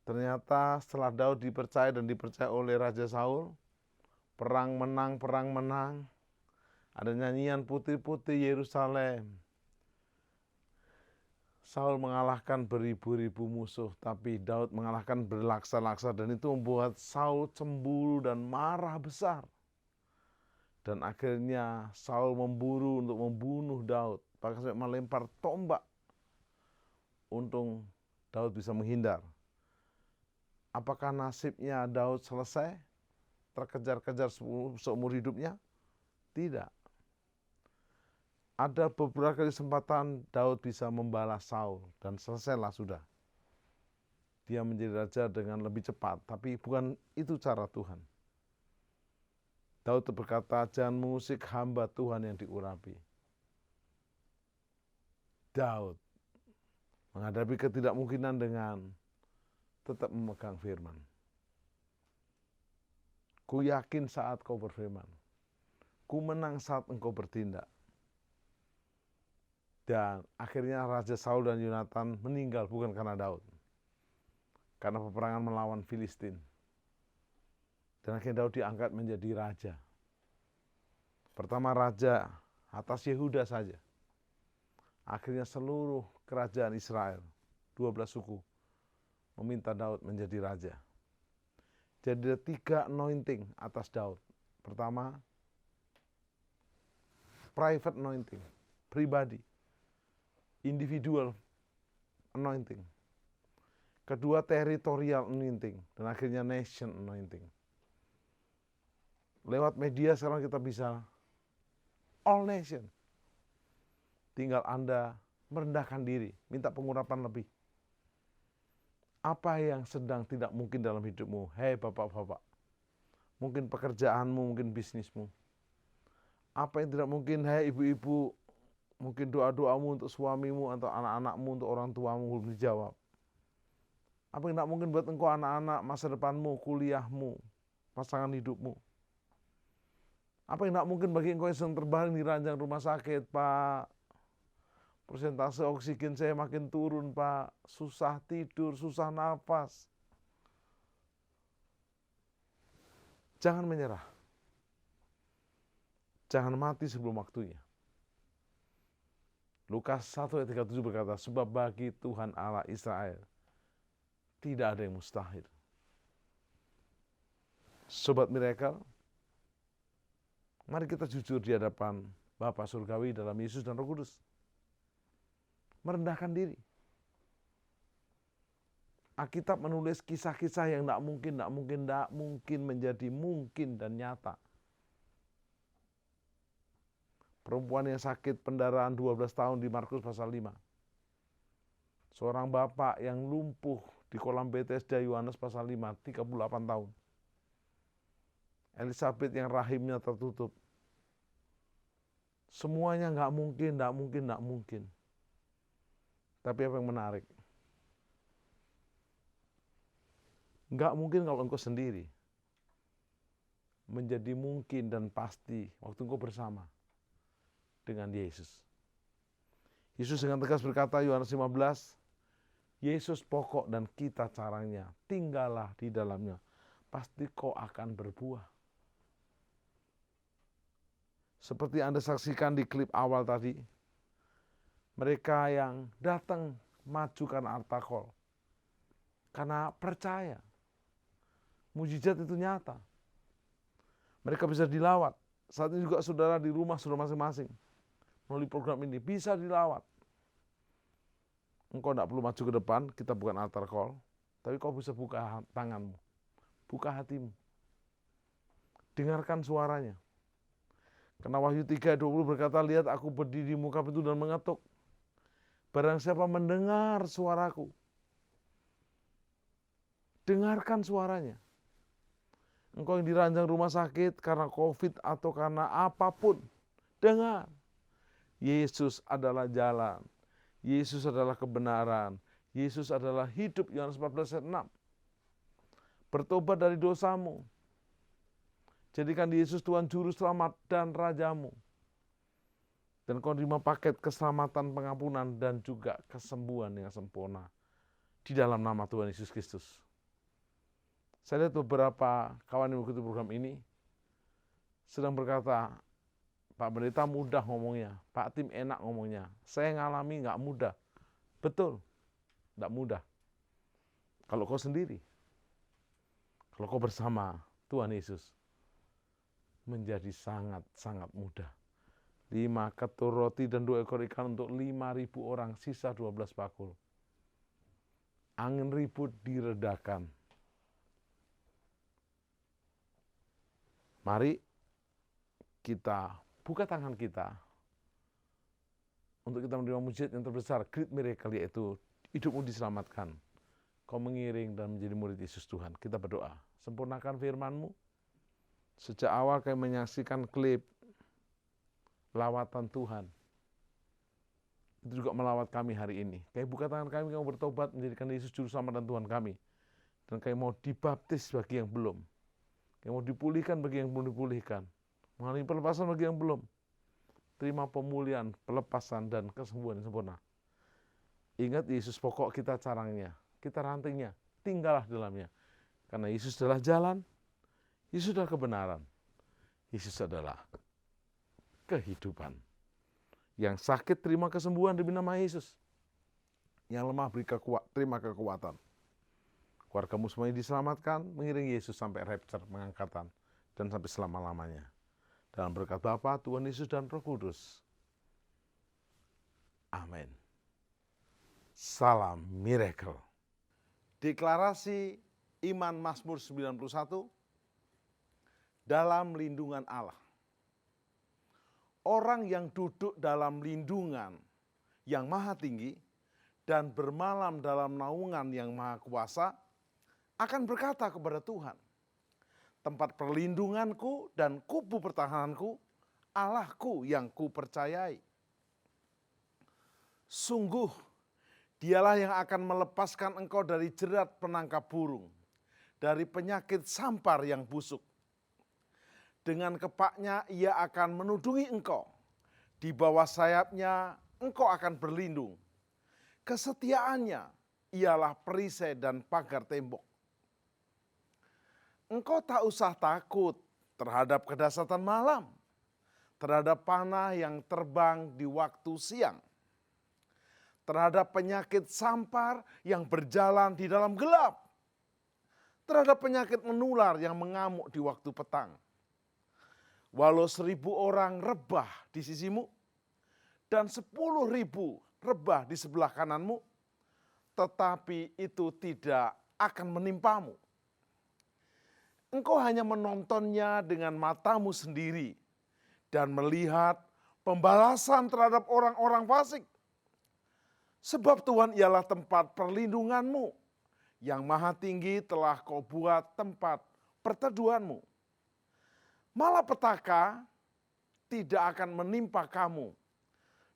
Ternyata setelah Daud dipercaya dan dipercaya oleh Raja Saul, perang menang. Ada nyanyian putih-putih Yerusalem. Saul mengalahkan beribu-ribu musuh, tapi Daud mengalahkan berlaksa-laksa, dan itu membuat Saul cemburu dan marah besar. Dan akhirnya Saul memburu untuk membunuh Daud, bahkan sampai melempar tombak. Untung Daud bisa menghindar. Apakah nasibnya Daud selesai? Terkejar-kejar seumur hidupnya? Tidak. Ada beberapa kesempatan Daud bisa membalas Saul dan selesailah sudah. Dia menjadi raja dengan lebih cepat, tapi bukan itu cara Tuhan. Daud berkata, jangan mengusik hamba Tuhan yang diurapi. Daud menghadapi ketidakmungkinan dengan tetap memegang firman. Ku yakin saat kau berfirman, ku menang saat engkau bertindak. Dan akhirnya Raja Saul dan Yonatan meninggal bukan karena Daud, karena peperangan melawan Filistin. Dan akhirnya Daud diangkat menjadi raja. Pertama raja atas Yehuda saja. Akhirnya seluruh kerajaan Israel, 12 suku, meminta Daud menjadi raja. Jadi ada 3 anointing atas Daud. Pertama, private anointing, pribadi, individual anointing. Kedua, territorial anointing. Dan akhirnya nation anointing. Lewat media sekarang kita bisa all nation. Tinggal Anda merendahkan diri, minta pengurapan lebih. Apa yang sedang tidak mungkin dalam hidupmu? Hei bapak-bapak, mungkin pekerjaanmu, mungkin bisnismu. Apa yang tidak mungkin? Hei ibu-ibu, mungkin doa-doamu untuk suamimu atau anak-anakmu, untuk orang tuamu belum dijawab. Apa yang tidak mungkin buat engkau anak-anak, masa depanmu, kuliahmu, pasangan hidupmu. Apa yang tidak mungkin bagi engkau yang sedang terbaring di ranjang rumah sakit, Pak? Persentase oksigen saya makin turun, Pak. Susah tidur, susah nafas. Jangan menyerah. Jangan mati sebelum waktunya. Lukas 1 ayat 37 berkata, sebab bagi Tuhan Allah Israel tidak ada yang mustahil. Sobat Miracle, mari kita jujur di hadapan Bapa Surgawi dalam Yesus dan Roh Kudus. Merendahkan diri. Alkitab menulis kisah-kisah yang tidak mungkin menjadi mungkin dan nyata. Perempuan yang sakit pendarahan 12 tahun di Markus pasal 5. Seorang bapak yang lumpuh di kolam Bethesda Yohanes pasal 5, 38 tahun. Elizabeth yang rahimnya tertutup. Semuanya nggak mungkin. Tapi apa yang menarik? Nggak mungkin kalau engkau sendiri. Menjadi mungkin dan pasti waktu engkau bersama dengan Yesus. Yesus dengan tegas berkata, Yohanes 15, Yesus pokok dan kita caranya, tinggallah di dalamnya, pasti kau akan berbuah. Seperti Anda saksikan di klip awal tadi, mereka yang datang maju karena harta kol, karena percaya. Mujizat itu nyata. Mereka bisa dilawat. Saat ini juga saudara di rumah saudara masing-masing, melalui program ini, bisa dilawat. Engkau tidak perlu maju ke depan, kita bukan altar call, tapi kau bisa buka tanganmu, buka hatimu. Dengarkan suaranya. Karena Wahyu 3:20 berkata, lihat aku berdiri di muka pintu dan mengetuk. Barang siapa mendengar suaraku, dengarkan suaranya. Engkau yang diranjang rumah sakit karena COVID atau karena apapun, dengar. Yesus adalah jalan. Yesus adalah kebenaran. Yesus adalah hidup. Yohanes 14 ayat 6. Bertobat dari dosamu. Jadikan Yesus Tuhan Juru Selamat dan Rajamu. Dan kau terima paket keselamatan, pengampunan, dan juga kesembuhan yang sempurna. Di dalam nama Tuhan Yesus Kristus. Saya lihat beberapa kawan yang mengikuti program ini sedang berkata, Pak Pendeta mudah ngomongnya, Pak Tim enak ngomongnya. Saya ngalami nggak mudah. Betul, nggak mudah. Kalau kau sendiri, kalau kau bersama Tuhan Yesus, menjadi sangat-sangat mudah. 5 ketur roti dan 2 ekor ikan untuk 5.000 orang, sisa 12 bakul. Angin ribut diredakan. Mari kita buka tangan kita untuk kita menerima mujizat yang terbesar, great miracle, yaitu hidupmu diselamatkan. Kau mengiring dan menjadi murid Yesus Tuhan. Kita berdoa. Sempurnakan firman-Mu. Sejak awal kami menyaksikan klip lawatan Tuhan. Itu juga melawat kami hari ini. Kami buka tangan kami bertobat menjadikan Yesus Juru Selamat dan Tuhan kami. Dan kami mau dibaptis bagi yang belum. Kami mau dipulihkan bagi yang belum dipulihkan. Mengalami pelepasan bagi yang belum. Terima pemulihan, pelepasan, dan kesembuhan yang sempurna. Ingat Yesus pokok kita caranya, kita rantingnya, tinggallah dalamnya. Karena Yesus adalah jalan, Yesus adalah kebenaran, Yesus adalah kehidupan. Yang sakit terima kesembuhan demi nama Yesus. Yang lemah terima kekuatan. Keluargamu semuanya diselamatkan, mengiringi Yesus sampai rapture, pengangkatan, dan sampai selama-lamanya. Dalam berkat Bapa, Tuhan Yesus, dan Roh Kudus. Amin. Salam miracle. Deklarasi iman Mazmur 91 dalam lindungan Allah. Orang yang duduk dalam lindungan yang maha tinggi dan bermalam dalam naungan yang maha kuasa akan berkata kepada Tuhan, tempat perlindunganku dan kubu pertahananku, Allahku yang kupercayai. Sungguh, dialah yang akan melepaskan engkau dari jerat penangkap burung, dari penyakit sampar yang busuk. Dengan kepaknya ia akan menudungi engkau, di bawah sayapnya engkau akan berlindung. Kesetiaannya ialah perisai dan pagar tembok. Engkau tak usah takut terhadap kedahsyatan malam, terhadap panah yang terbang di waktu siang, terhadap penyakit sampar yang berjalan di dalam gelap, terhadap penyakit menular yang mengamuk di waktu petang. Walau 1.000 orang rebah di sisimu, dan 10.000 rebah di sebelah kananmu, tetapi itu tidak akan menimpamu. Engkau hanya menontonnya dengan matamu sendiri dan melihat pembalasan terhadap orang-orang fasik. Sebab Tuhan ialah tempat perlindunganmu, yang maha tinggi telah kau buat tempat perteduhanmu. Malapetaka tidak akan menimpa kamu,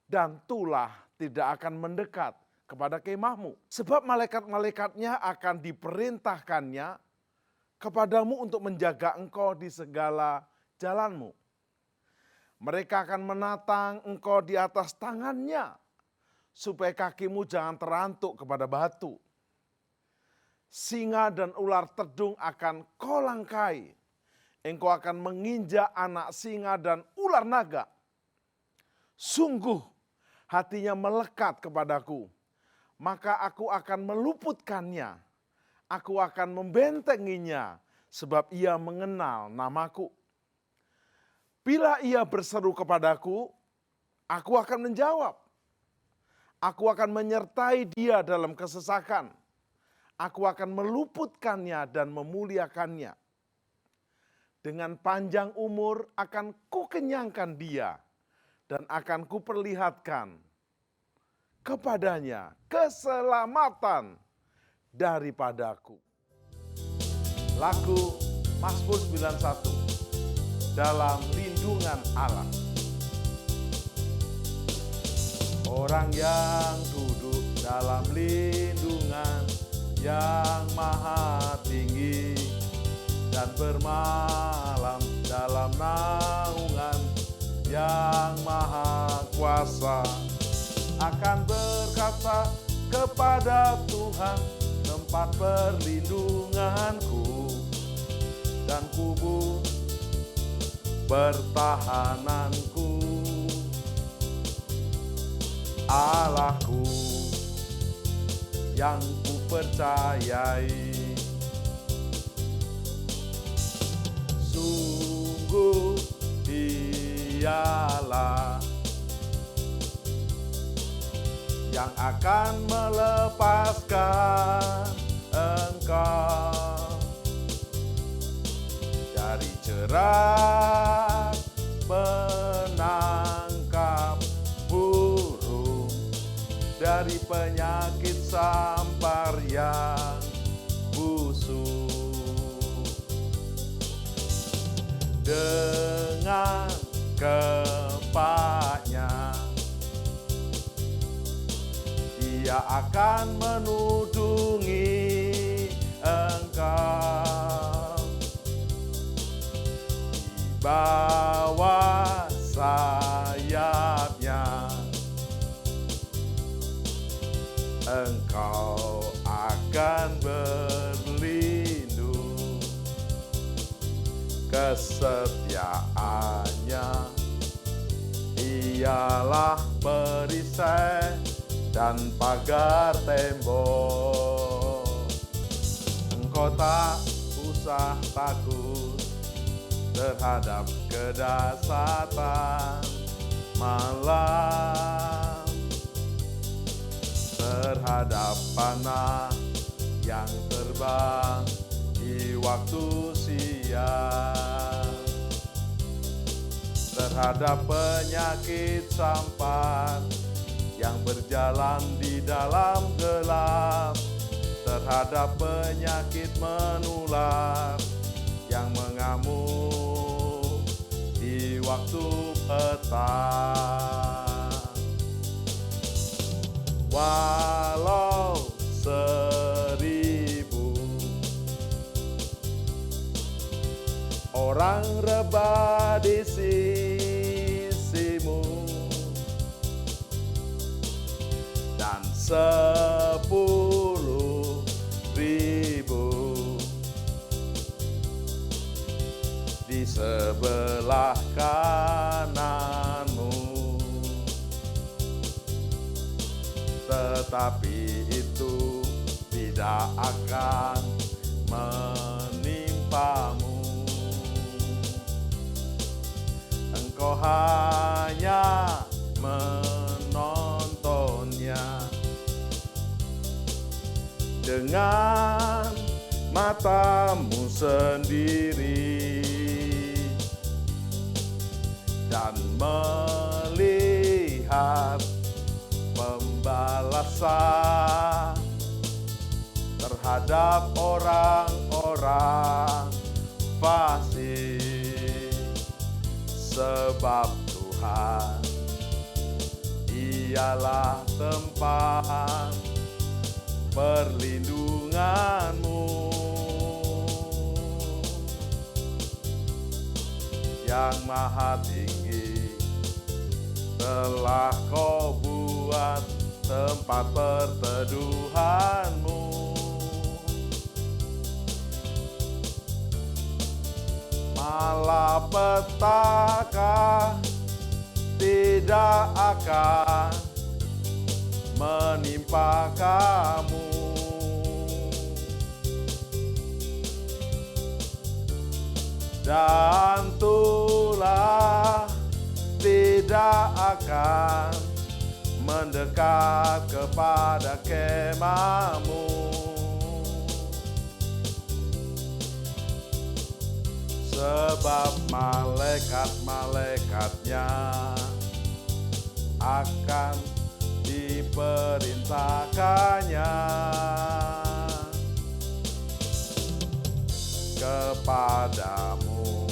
dan tulah tidak akan mendekat kepada kemahmu. Sebab malaikat-malaikatnya akan diperintahkannya kepadamu untuk menjaga engkau di segala jalanmu. Mereka akan menatang engkau di atas tangannya, supaya kakimu jangan terantuk kepada batu. Singa dan ular tedung akan kau langkai. Engkau akan menginjak anak singa dan ular naga. Sungguh hatinya melekat kepadaku, maka aku akan meluputkannya. Aku akan membentenginya, sebab ia mengenal namaku. Bila ia berseru kepadaku, aku akan menjawab. Aku akan menyertai dia dalam kesesakan. Aku akan meluputkannya dan memuliakannya. Dengan panjang umur akan kukenyangkan dia, dan akan kuperlihatkan kepadanya keselamatan daripadaku. Lagu Mazmur 91 dalam lindungan Allah. Orang yang duduk dalam lindungan yang maha tinggi dan bermalam dalam naungan yang maha kuasa akan berkata kepada Tuhan, tempat perlindunganku dan kubu pertahananku, Allahku yang kupercayai. Sungguh dialah yang akan melepaskan engkau dari jerat penangkap burung, dari penyakit sampar yang busuk. Dengan kepaknya Dia akan menudungi engkau, di bawah sayapnya engkau akan berlindung. Kesetiaannya Ialah perisai dan pagar tembok. Engkau tak usah takut terhadap kedahsyatan malam, terhadap panah yang terbang di waktu siang, terhadap penyakit sampan yang berjalan di dalam gelap, terhadap penyakit menular yang mengamuk di waktu petang. Walau 1000 orang rebah di sisimu dan 10.000 di sebelah kananmu, tetapi itu tidak akan menimpamu. Engkau hanya menontonnya dengan matamu sendiri dan melihat pembalasan terhadap orang-orang fasik, sebab Tuhan ialah tempat perlindunganmu. Yang Maha Tinggi telah Kau buat tempat perteduhanmu. Malapetaka tidak akan menimpa kamu. Dan tulah tidak akan mendekat kepada kemahmu. Sebab malaikat-malaikatnya akan diperintahkannya kepadamu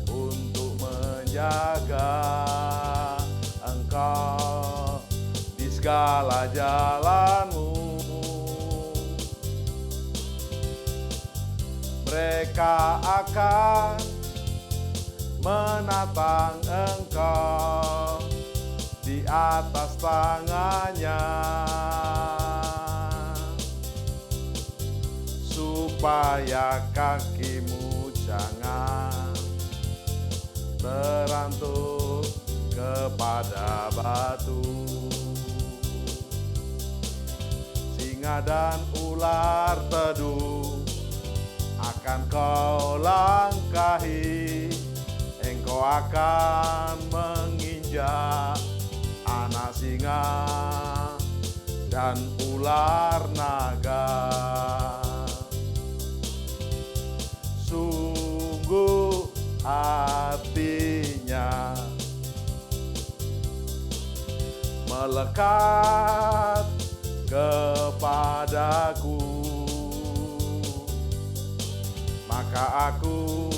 untuk menjaga engkau di segala jalanmu. Mereka akan menatang engkau di atas tangannya, supaya kakimu jangan terantuk kepada batu. Singa dan ular teduh akan kau langkahi, engkau akan menginjak anak singa dan ular naga. Sungguh hatinya melekat kepadaku, maka aku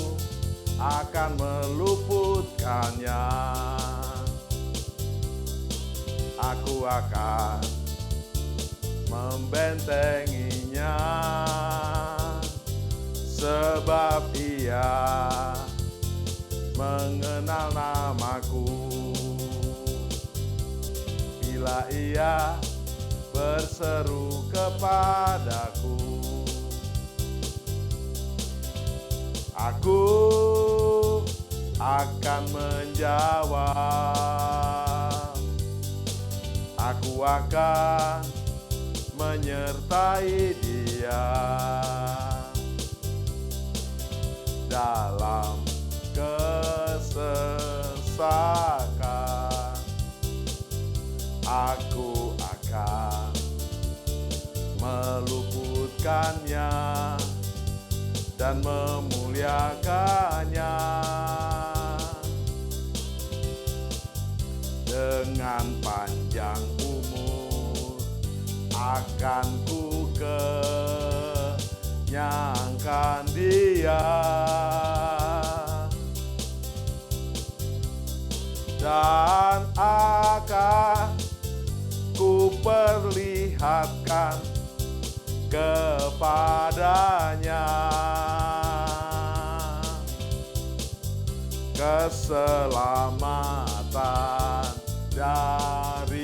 akan meluputkannya. Aku akan membentenginya, sebab ia mengenal namaku. Bila ia berseru kepadaku, aku akan menjawab. Aku akan menyertai dia dalam kesesakan. Aku akan meluputkannya dan memuliakannya. Dengan panjang umur akan ku kenyangkan dia, dan akan ku perlihatkan kepadanya keselamatan daripada